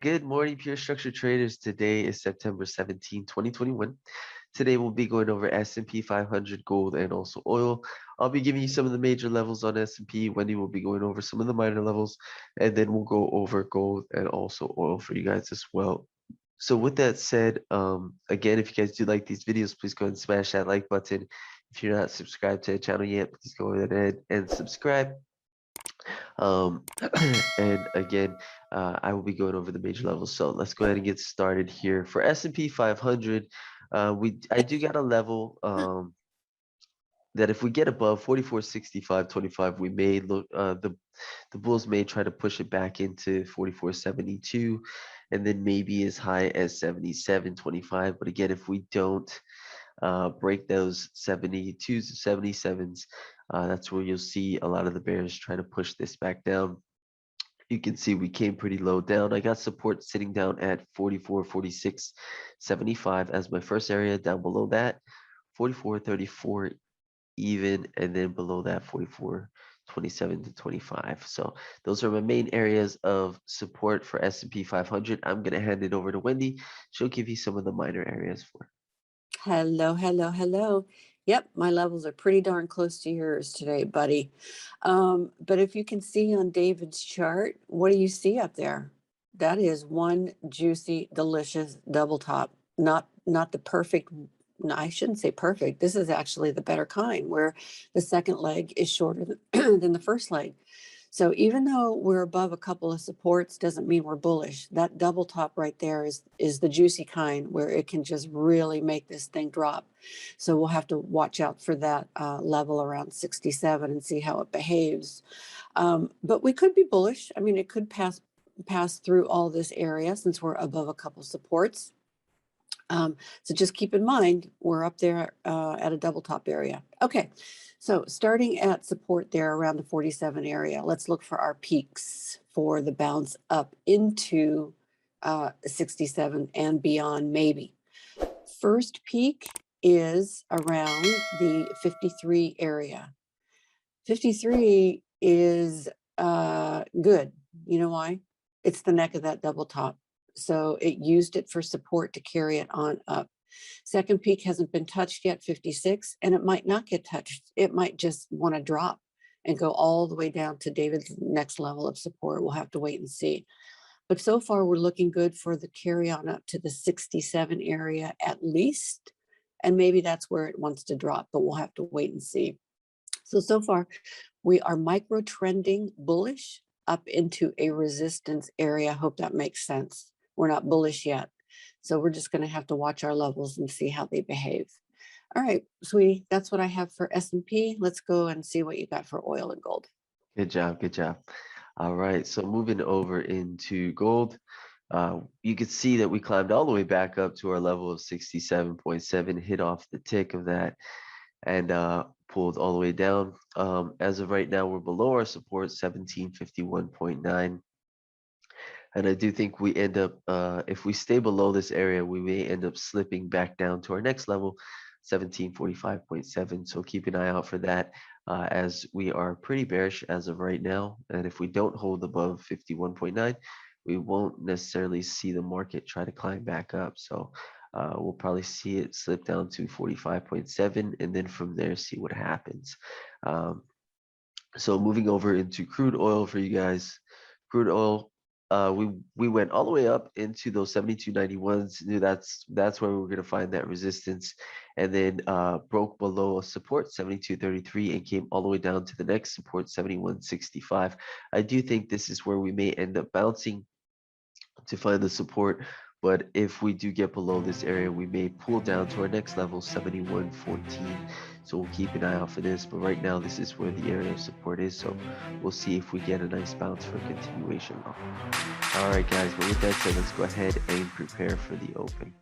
Good morning, pure structure traders. Today is September 17, 2021. Today we'll be going over S&P 500, gold, and also oil. I'll be giving you some of the major levels on S&P. Wendy will be going over some of the minor levels, and then we'll go over gold and also oil for you guys as well. So with that said, again, if you guys do like these videos, please go ahead and smash that like button. If you're not subscribed to the channel yet, please go ahead and subscribe. Um, and again, I will be going over the major levels. So let's go ahead and get started here. For S&P 500, I do got a level that if we get above 44.65.25, we may look the bulls may try to push it back into 44.72, and then maybe as high as 77.25. But again, if we don't break those 72s, 77s, that's where you'll see a lot of the bears try to push this back down. You can see we came pretty low down. I got support sitting down at 44, 46, 75 as my first area. Down below that, 44, 34 even, and then below that 44, 27 to 25. So those are my main areas of support for S&P 500. I'm going to hand it over to Wendy. She'll give you some of the minor areas for it. Hello. Yep, my levels are pretty darn close to yours today, buddy. But if you can see on David's chart, what do you see up there? That is one juicy, delicious double top. Not the perfect, no, I shouldn't say perfect. This is actually the better kind, where the second leg is shorter than the first leg. So even though we're above a couple of supports, doesn't mean we're bullish. That double top right there is the juicy kind, where it can just really make this thing drop. So we'll have to watch out for that level around 67 and see how it behaves. But we could be bullish. I mean, it could pass through all this area since we're above a couple supports. So just keep in mind, we're up there at a double top area. Okay, so starting at support there around the 47 area, let's look for our peaks for the bounce up into 67 and beyond maybe. First peak is around the 53 area. 53 is good. You know why? It's the neck of that double top. So it used it for support to carry it on up. Second peak hasn't been touched yet, 56, and it might not get touched. It might just want to drop and go all the way down to David's next level of support. We'll have to wait and see. But so far, we're looking good for the carry on up to the 67 area at least. And maybe that's where it wants to drop, but we'll have to wait and see. So far, we are micro trending bullish up into a resistance area. I hope that makes sense. We're not bullish yet. So we're just going to have to watch our levels and see how they behave. All right, sweetie, that's what I have for S&P. Let's go and see what you got for oil and gold. Good job. Good job. All right. So moving over into gold, you can see that we climbed all the way back up to our level of 67.7, hit off the tick of that, and pulled all the way down. As of right now, we're below our support, 1751.9. And I do think we end up, if we stay below this area, we may end up slipping back down to our next level, 1745.7. So keep an eye out for that, as we are pretty bearish as of right now. And if we don't hold above 51.9, we won't necessarily see the market try to climb back up. So we'll probably see it slip down to 45.7, and then from there see what happens. So moving over into crude oil for you guys. Crude oil, we went all the way up into those 72.91s. Knew that's where we were going to find that resistance, and then broke below a support 72.33 and came all the way down to the next support 71.65. I do think this is where we may end up bouncing to find the support, but if we do get below this area, we may pull down to our next level, 71.14. So we'll keep an eye out for this, but right now this is where the area of support is, so we'll see if we get a nice bounce for a continuation. All right guys, but with that said, let's go ahead and prepare for the open.